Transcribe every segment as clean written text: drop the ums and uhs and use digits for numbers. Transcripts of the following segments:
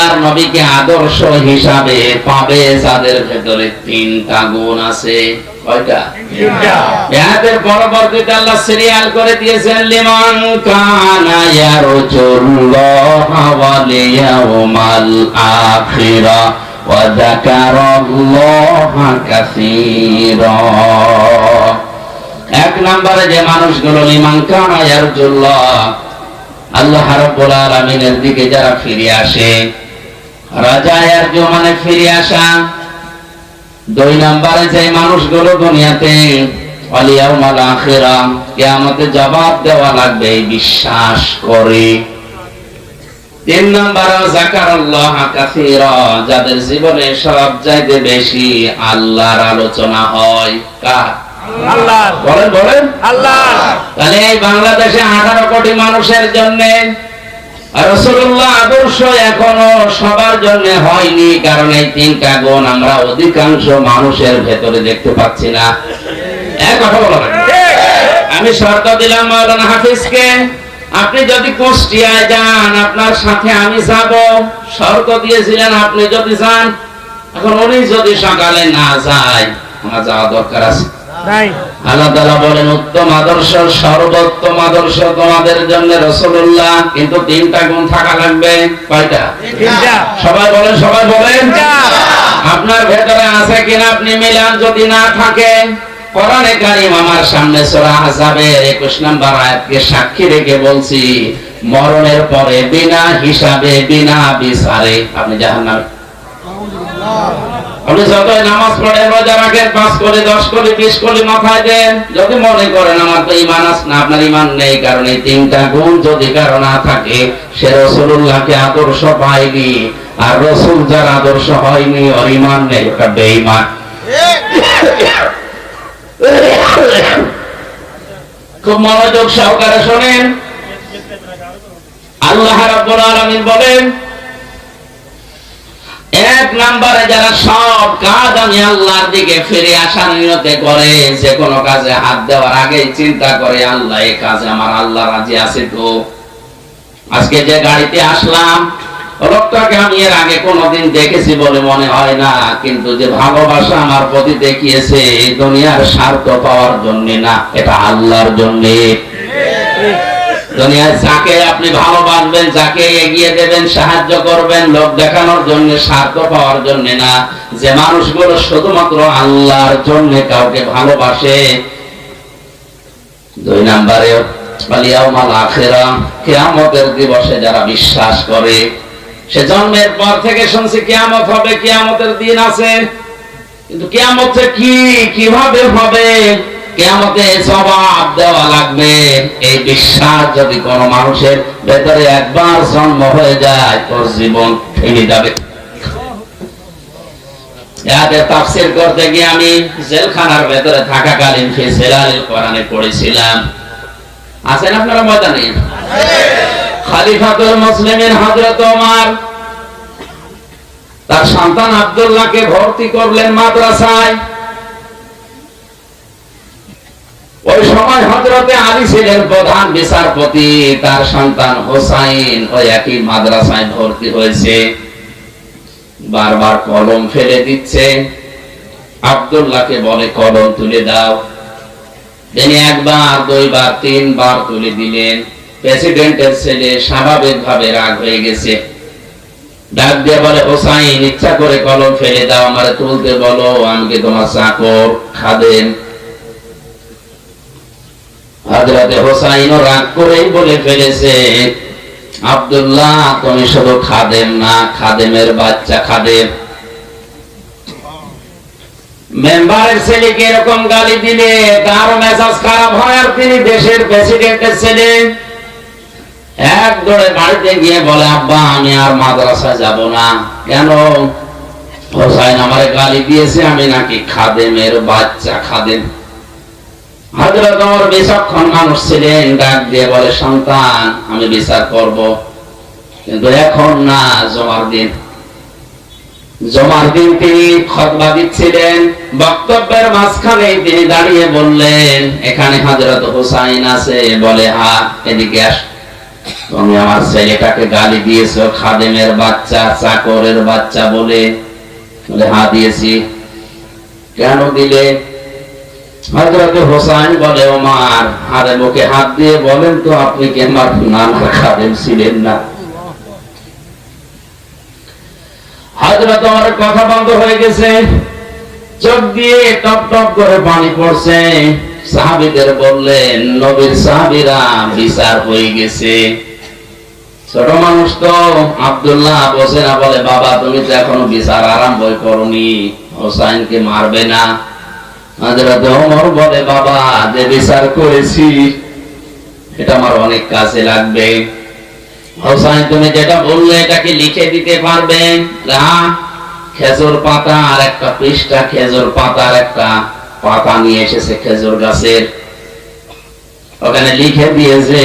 আল্লাহর নবীকে আদর্শ হিসাবে পাবে যাদের ভেতরে তিনটা গুণ আছে। কয়টা? এর পরবর্তীতে আল্লাহ সিরিয়াল করে দিয়েছেন লিমান কানা ইয়ারজুল্লাহা ওয়াল ইয়াউমাল আখিরা ওয়া যাকারাল্লাহা কাসীরা। এক নম্বরে যে মানুষগুলো লিমান কানা ইয়ারজুল্লাহ, আল্লাহ রাব্বুল আলামিনের দিকে যারা ফিরে আসে, রাজা ইয়ারজু মানে ফিরে আসা। দুই নম্বরে যে মানুষগুলো দুনিয়াতে ওয়াল ইয়াউমাল আখিরা কিয়ামতে জবাব দেওয়া লাগবে বিশ্বাস করে। তিন নম্বরে যাকারাল্লাহ কাসীরা, যাদের জীবনে সবচাইতে বেশি আল্লাহর আলোচনা হয়। কার? আল্লাহ। বলেন বলেন আল্লাহ। তাহলে এই বাংলাদেশে 18 কোটি মানুষের জন্য রাসূলুল্লাহ আদর্শ এখনো সবার জন্য হয়নি, কারণ এই তিনটা গুণ আমরা অধিকাংশ মানুষের ভেতরে দেখতে পাচ্ছি না। এক কথা বলেন। আমি শর্ত দিলাম মাওলানা হাফিজকে, আপনি যদি কুষ্টিয়ায় যান আপনার সাথে আমি যাব, শর্ত দিয়েছিলেন আপনি যদি যান। এখন উনি যদি সকালে না যায় আমার যাওয়া দরকার আছে। আল্লাহ তাআলা বলেন উত্তম আদর্শ, সর্বোত্তম আদর্শ তোমাদের জন্য রাসূলুল্লাহ, কিন্তু তিনটা গুণ থাকা লাগবে। কয়টা? তিনটা। সবাই বলেন, সবাই বলেন। আপনার ভেতরে আছে কিনা আপনি মিলান। যদি না থাকে কোরআনে কারীম আমার সামনে সূরা আহজাবের 21 নম্বর আয়াতকে সাক্ষী রেখে বলছি, মরণের পরে বিনা হিসাবে বিনা বিচারে আপনি জাহান্নামে। আপনি যতই নামাজ পড়েন, রোজা রাখেন, 5 কোটি 10 কোটি 20 কোটি মাথায় দেন, যদি মনে করেন আমার তো ঈমান আছে না, আপনার ঈমান নেই। কারণ এই তিনটা গুণ যদি কারো না থাকে সে রাসূলুল্লাহকে আদর্শ পায়নি, আর রাসূল যার আদর্শ হয়নি ওর ঈমান নেই, ওটা বেঈমান। খুব মনোযোগ সহকারে শুনেন। আল্লাহ রাব্বুল আলামিন বলেন এক নম্বরে যারা সব কাজ আমি আল্লাহর দিকে ফিরে আসার নিয়তে করে, যে কোনো কাজে হাত দেওয়ার আগেই চিন্তা করে আল্লাহ এই কাজে আমার আল্লাহ রাজি আছে তো। আজকে যে গাড়িতে আসলাম লোকটাকে আমি এর আগে কোনোদিন দেখেছি বলে মনে হয় না, কিন্তু যে ভালোবাসা আমার প্রতি দেখিয়েছে এই দুনিয়ার স্বার্থ পাওয়ার জন্য না, এটা আল্লাহর জন্য। দুনিয়ায় যাকে আপনি ভালোবাসবেন, যাকে এগিয়ে দেবেন, সাহায্য করবেন, লোক দেখানোর জন্য, স্বার্থ পাওয়ার জন্য না। যে মানুষগুলো শুধুমাত্র আল্লাহর জন্য কাউকে ভালোবাসে। দুই নম্বরে ওয়াল ইয়াউমাল আখিরা, কিয়ামতের দিবসে যারা বিশ্বাস করে। সে জন্মের পর থেকে শুনছি কিয়ামত হবে, কিয়ামতের দিন আছে, কিন্তু কিয়ামত কি কিভাবে হবে, কিয়ামতে জবাব দেওয়া লাগবে, এই বিশ্বাস যদি কোন মানুষের ভেতরে একবার জন্ম হয়ে যায় তোর জীবন থেমে যাবে। এর তাফসীর করতে গিয়ে আমি জেলখানার ভেতরে থাকাকালীন ফি জিলালিল কোরআনে পড়েছিলাম। আছেন আপনারা ময়দানে? খলিফাতুল মুসলিমিন হযরত ওমর তার সন্তান আব্দুল্লাহকে ভর্তি করলেন মাদ্রাসায়। ওই সময় হযরতে আলী ছিলেন প্রধান বিচারপতি, তার সন্তান হোসাইন ওই একই মাদ্রাসায় ভর্তি হয়েছে। বারবার কলম ফেলে দিচ্ছে, আব্দুল্লাহকে বলে কলম তুলে দাও। তিনি একবার, দুইবার, তিনবার তুলে দিলেন। প্রেসিডেন্টের ছেলে স্বাভাবিকভাবে রাগ হয়ে গেছে, ডাক দিয়ে বলে হোসাইন ইচ্ছা করে কলম ফেলে দাও, আমারে তুলতে বলো, আমি কি তোমার চাকর খাদেম? হযরতে হোসাইনও রাগ করেই বলে ফেলেছে, আব্দুল্লাহ তুমি শুধু খাদেম না, খাদেমের বাচ্চা খাদেম। মেম্বারের ছেলেকে এরকম গালি দিলে তার মেজাজ খারাপ হয়, আর তিনি দেশের প্রেসিডেন্টের ছেলে। এক দৌড়ে বাড়িতে গিয়ে বলে আব্বা আমি আর মাদ্রাসায় যাব না। কেন? হোসাইন আমারে গালি দিয়েছে, আমি নাকি খাদেমের বাচ্চা খাদেম। হযরত ওমর বিচক্ষণ মানুষ ছিলেন, ডাক দিয়ে বলে সন্তান আমি বিচার করব, কিন্তু এখন না, জমার দিন। জমার দিন তিনি খুতবা দিচ্ছিলেন, বক্তব্যের মাঝখানে তিনি দাঁড়িয়ে বললেন এখানে হযরত হোসাইন আছে? বলে হ্যাঁ, এদিকে আস। তুমি আমার ছেলেটাকে গালি দিয়েছো খাদেমের বাচ্চা, চাকরের বাচ্চা বলে? হ্যাঁ দিয়েছি। কেন দিলে? হযরত হোসেন বলে, ওমর, আরে মুখে হাত দিয়ে বলেন তো, আপনি কি আমার নানা খাদেম ছিলেন না? হযরত ওমরের কথা বন্ধ হয়ে গেছে, চোখ দিয়ে টপ টপ করে পানি পড়ছে। সাহাবীদের বললেন, নবীর সাহাবীরা বিচার হয়ে গেছে। ছোট মানুষ তো আব্দুল্লাহ বসে না, বলে, বাবা তুমি তো এখনো বিচার আরম্ভ করনি, হোসেনকে মারবে না? হযরত ওমর বলে, বাবা যে বিচার করেছি এটা আমার অনেক কাজে লাগবে। হোসেন তুমি যেটা বললে এটা কি লিখে দিতে পারবে? হ্যাঁ। খেজুর পাতা আর একটা পৃষ্ঠা, খেজুর পাতার একটা পাতা নিয়ে এসেছে খেজুর গাছের, ওখানে লিখে দিয়েছে,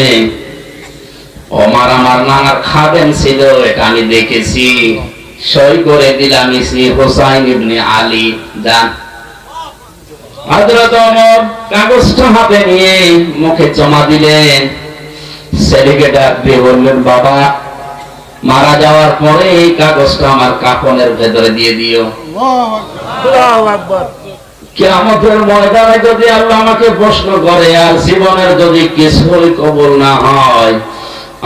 ওমর আমার নানার খাদেম ছিল, এটা আমি দেখেছি, সই করে দিলাম, হোসাইন ইবনে আলী। যান। হযরত ওমর কাগজটা হাতে নিয়ে মুখে জমা দিলেন। ছেলেকে ডাক দিয়ে বললেন, বাবা মারা যাওয়ার পরে এই কাগজটা আমার কাফনের ভেতরে দিয়ে দিও। আল্লাহু আকবার। কিয়ামতের ময়দানে যদি আল্লাহ আমাকে প্রশ্ন করে আর জীবনের যদি কিছুই কবুল না হয়,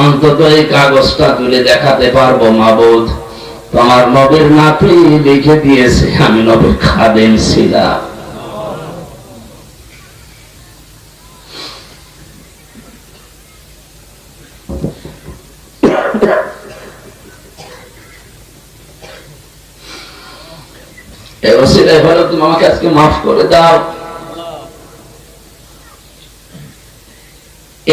অন্তত এই কাগজটা তুলে দেখাতে পারবো, মাবুদ তোমার নবীর নাতি লিখে দিয়েছে আমি নবীর খাদেম ছিলাম। তুমি আমাকে আজকে মাফ করে দাও।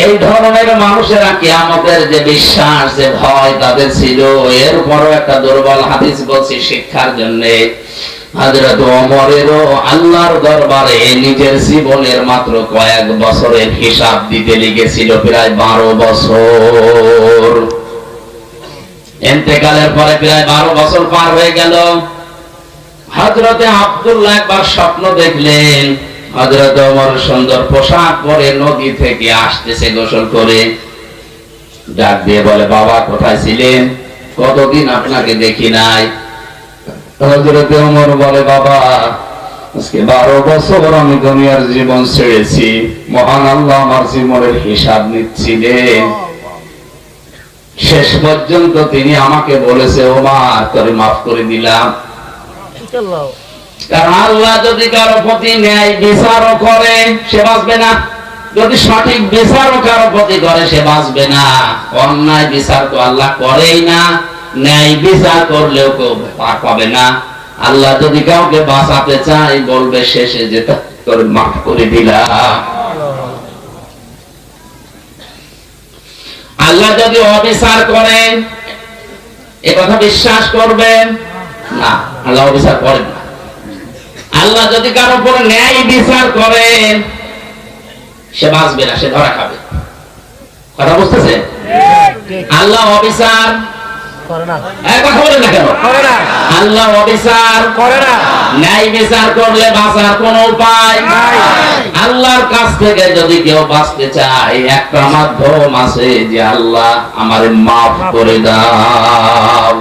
এই ধরনের মানুষেরা কিয়ামতের যে বিশ্বাস, যে ভয় তাদের ছিল, এরপরও একটা দুর্বল হাদিস বলছি শিক্ষার জন্য। হযরত ওমরেরও আল্লাহর দরবারে নিজের জীবনের মাত্র কয়েক বছরের হিসাব দিতে লেগেছিল প্রায় 12 বছর। ইন্তেকালের পরে প্রায় 12 বছর পার হয়ে গেল। হযরতে আব্দুল্লাহ একবার স্বপ্ন দেখলেন, হযরত ওমর সুন্দর পোশাক পরে নদী থেকে আসতেছে গোসল করে। ডাক দিয়ে বলে, বাবা কোথায় ছিলেন? কতদিন আপনাকে দেখি নাই। হযরত ওমর বলে, বাবা আজকে 12 বছর আমি দুনিয়ার জীবন ছেড়েছি, মহান আল্লাহ আমার জীবনের হিসাব নিচ্ছিলেন। শেষ পর্যন্ত তিনি আমাকে বলেছে, ওমর তোরে মাফ করে দিলাম। কারণ আল্লাহ যদি কারো প্রতি ন্যায় বিচারও করে সে বাঁচবে না, যদি সঠিক বিচারও কারো প্রতি করে সে বাঁচবে না। অন্যায় বিচার তো আল্লাহ করেই না, ন্যায় বিচার করলেও কেউ পার পাবে না। আল্লাহ যদি কাউকে বাঁচাতে চায় বলবে শেষে যে তোর মাফ করে দিলাম। আল্লাহ যদি অবিচার করেন এ কথা বিশ্বাস করবেন না, আল্লাহ অবিচার করেন না। আল্লাহ যদি কারো উপর ন্যায় বিচার করেন সে বাঁচবে না, সে ধরা খাবে। কথা বুঝতেছে? আল্লাহ অবিচার করে না। কথা বলেন না কেন? আল্লাহ অবিচার করে না। ন্যায় বিচার করলে বাঁচার কোনো উপায় নাই। আল্লাহর কাছ থেকে যদি কেউ বাঁচতে চায় একটা মাধ্যম আছে, যে আল্লাহ আমারে মাফ করে দাও।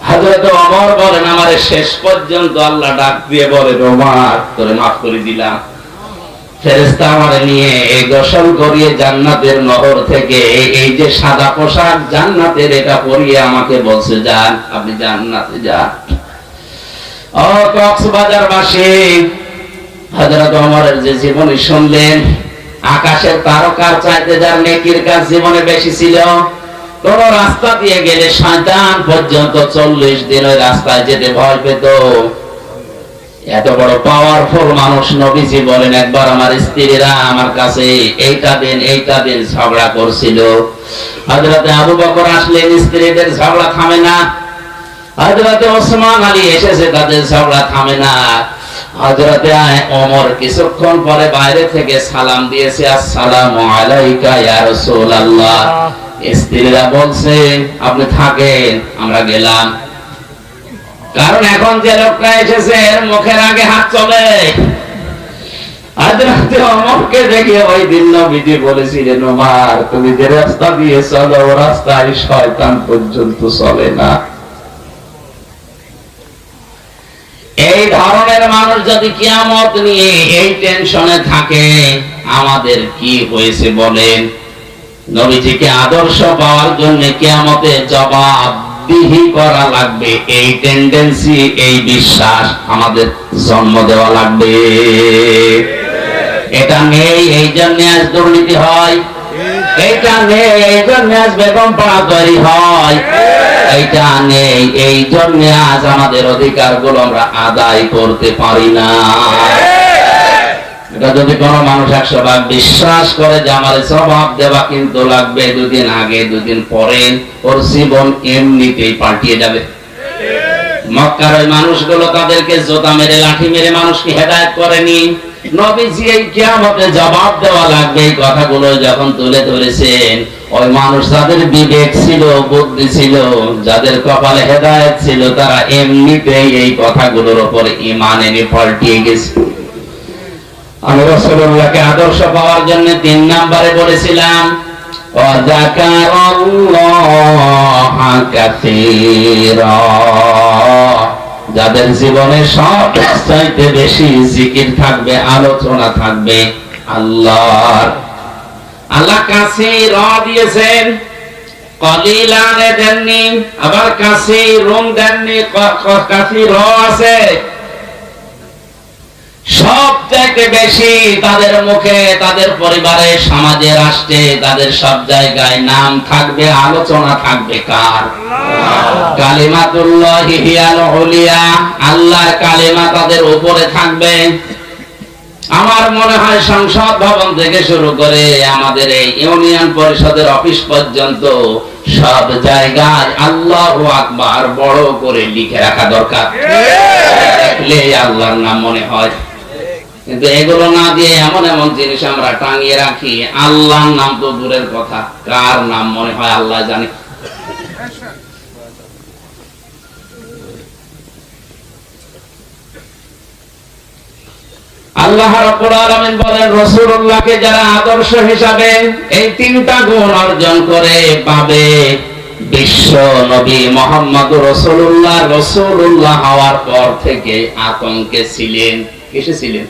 হযরত ওমর বলেন, আমারে শেষ পর্যন্ত আল্লাহ ডাক দিয়ে বলে, ওমর তোরে মাফ করে দিলাম। ফেরেশতা আমারে নিয়ে গোসল করিয়ে জান্নাতের নহর থেকে এই যে সাদা পোশাক জান্নাতের, এটা পরিয়ে আমাকে বলছে, যান আপনি জান্নাতে যান। ও কক্সবাজারবাসী, হযরত ওমরের যে জীবনী শুনলেন, আকাশের তারকার চাইতে যার নেকির কাজ জীবনে বেশি ছিল। কোন রাস্তা দিয়ে গেলে শয়তান পর্যন্ত 40 দিন ওই রাস্তায় যেতে ভয় পেত। এত বড় পাওয়ারফুল মানুষ নবীজি বলেন, একবার আমার স্ত্রীরা আমার কাছে এইটা দিন ঝগড়া করছিল। হযরতে আবু বকর আসলেন, স্ত্রীদের ঝগড়া থামে না। হযরতে ওসমান আলী এসেছে, তাদের ঝগড়া থামে না। হযরতে ওমর কিছুক্ষণ পরে বাইরে থেকে সালাম দিয়েছে, আসসালামু আলাইকা ইয়া রাসূলুল্লাহ। স্ত্রীরা বলছে, আপনি থাকেন, আমরা গেলাম। কারণ এখন যে লোকটা এসেছে এর মুখের আগে হাত চলে। আজ রাতে অমরকে দেখে ওই দিন নবীজি বলেছিলেন, ওমর তুমি যে রাস্তা দিয়ে চলো ও রাস্তায় শয়তান পর্যন্ত চলে না। এই ধরনের মানুষ যদি কিয়ামত নিয়ে এই টেনশনে থাকে, আমাদের কি হয়েছে বলেন? নবীজিকে আদর্শ পাওয়ার জন্য কিয়ামতে জবাবদিহি করা লাগবে, এই টেন্ডেন্সি, এই বিশ্বাস আমাদের জন্ম দেওয়া লাগবে। এটা নেই এই জন্য আজ দুর্নীতি হয়, এটা নেই এই জন্য আজ বেগম পাড়া তৈরি হয়, এইটা নেই এই জন্য আজ আমাদের অধিকার গুলো আমরা আদায় করতে পারি না। এটা যদি কোন মানুষ 100 ভাগ বিশ্বাস করে যে আমার জবাব দেওয়া কিন্তু লাগবে, দুদিন আগে দুদিন পরে ওর জীবন এমনিতেই পাল্টিয়ে যাবে। মক্কার ওই মানুষগুলো তাদেরকে জোতা মেরে লাঠি মেরে মানুষকে হেদায়েত করেনি। নবীজি এই কিয়ামতে জবাব দেওয়া লাগবে এই কথাগুলো যখন তুলে ধরেছেন, ওই মানুষ যাদের বিবেক ছিল, বুদ্ধি ছিল, যাদের কপালে হেদায়েত ছিল, তারা এমনিতেই এই কথাগুলোর উপরে ঈমান এনে পাল্টিয়ে গেছে। আমি রাসূলুল্লাহকে আদর্শ পাওয়ার জন্য 3 নম্বরে বলেছিলাম, ওয়া যাকারাল্লাহা কাসীরা, যাদের জীবনে সবচাইতে বেশি জিকির থাকবে, আলোচনা থাকবে আল্লাহর। আল্লাহ কাসীরা দিয়েছেন, কলিলানে দেননি, আবার কাসীরুন দেননি, কাসীরা আছে। সবচাইতে বেশি তাদের মুখে, তাদের পরিবারে, সমাজে, রাষ্ট্রে, তাদের সব জায়গায় নাম থাকবে, আলোচনা থাকবে কার? কালিমাতুল্লাহি হিয়াল উলিয়া, আল্লাহর কালিমা তাদের উপরে থাকবে। আমার মনে হয় সংসদ ভবন থেকে শুরু করে আমাদের এই ইউনিয়ন পরিষদের অফিস পর্যন্ত সব জায়গায় আল্লাহু আকবার বড় করে লিখে রাখা দরকার, দেখলে আল্লাহর নাম মনে হয়। কিন্তু এগুলো না দিয়ে এমন এমন জিনিস আমরা টাঙিয়ে রাখি, আল্লাহর নাম তো দূরের কথা, কার নাম মনে হয় আল্লাহ জানে। আল্লাহ রাব্বুল আলামিন বলেন, রাসূলুল্লাহকে যারা আদর্শ হিসাবে এই 3টা গুণ অর্জন করে পাবে, বিশ্ব নবী মুহাম্মদুর রাসূলুল্লাহ রাসূলুল্লাহ হওয়ার পর থেকে আতঙ্কে ছিলেন। কিসে ছিলেন?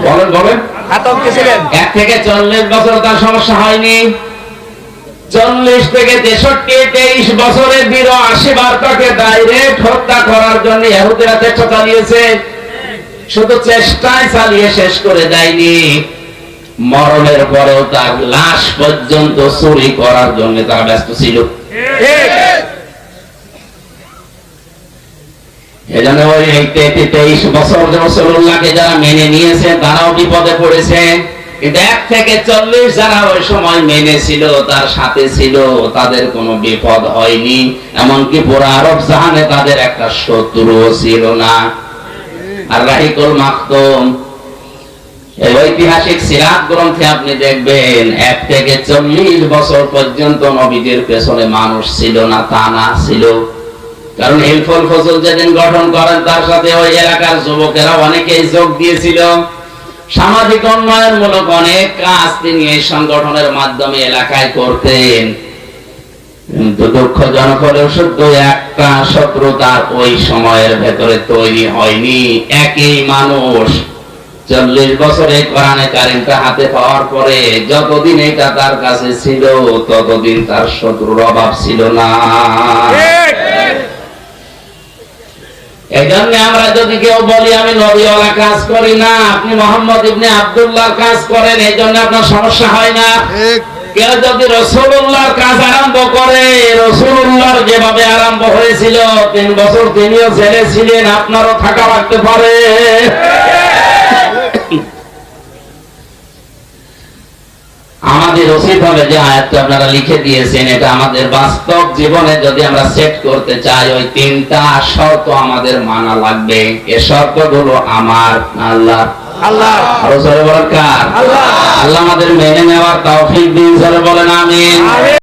বলেন বলেন। আতঙ্কে ছিলেন। 1 থেকে 40 বছর তার সমস্যা হয়নি। 40 থেকে 63, 23 বছরে 82 বার তাকে ডাইরেক্ট হত্যা করার জন্য ইহুদিরা চেষ্টা চালিয়েছে। শুধু চেষ্টায় চালিয়ে শেষ করে দেয়নি, মরণের পরেও তার লাশ পর্যন্ত চুরি করার জন্য তারা ব্যস্ত ছিল। এজন্য ওই 23 বছর রাসূলুল্লাহকে যারা মেনে নিয়েছে তারাও বিপদে পড়েছে। কিন্তু 1 থেকে 40 যারা ওই সময় মেনেছিল, তার সাথে ছিল, তাদের কোনো বিপদ হয়নি। এমনকি পুরো আরব জাহানে তাদের একটা শত্রুও ছিল না। আর রাহিকুল মাকতুম, এই ঐতিহাসিক সিরাত গ্রন্থে আপনি দেখবেন 1 থেকে 40 বছর পর্যন্ত নবীদের পেছনে মানুষ ছিল না, তা না ছিল। কারণ হিলফুল ফজল যেদিন গঠন করেন, তার সাথে ওই এলাকার যুবকেরা অনেকেই যোগ দিয়েছিল। সামাজিক উন্নয়নমূলক অনেক কাজ তিনি এই সংগঠনের মাধ্যমে এলাকায় করতেন। কিন্তু দুঃখজনক হলেও সত্য, একটা শত্রুতার ওই সময়ের ভেতরে তৈরি হয়নি। একই মানুষ 40 বছরে কোরআনে কারিমটা হাতে পাওয়ার পরে যতদিন এটা তার কাছে ছিল, ততদিন তার শত্রুর অভাব ছিল না। এই জন্য আমরা যদি কেউ বলি আমি নবীওয়ালা কাজ করি না, আপনি মুহাম্মদ ইবনে আব্দুল্লাহর কাজ করেন, এই জন্য আপনার সমস্যা হয় না। কেউ যদি রাসূলুল্লাহর কাজ আরম্ভ করে, রাসূলুল্লাহর যেভাবে আরম্ভ হয়েছিল, 3 বছর তিনিও জেলে ছিলেন, আপনারও থাকা লাগতে পারে। আমাদের উচিত হবে যে আয়াতটা আপনারা লিখে দিয়েছেন, এটা আমাদের বাস্তব জীবনে যদি আমরা সেট করতে চাই, ওই 3টা শর্ত আমাদের মানা লাগবে। এই শর্তগুলো আমার আল্লাহ আল্লাহ আরো জোরে বলেন কার? আল্লাহ। আল্লাহ আমাদের মেনে নেওয়ার তৌফিক দিন, জোরে বলেন আমিন।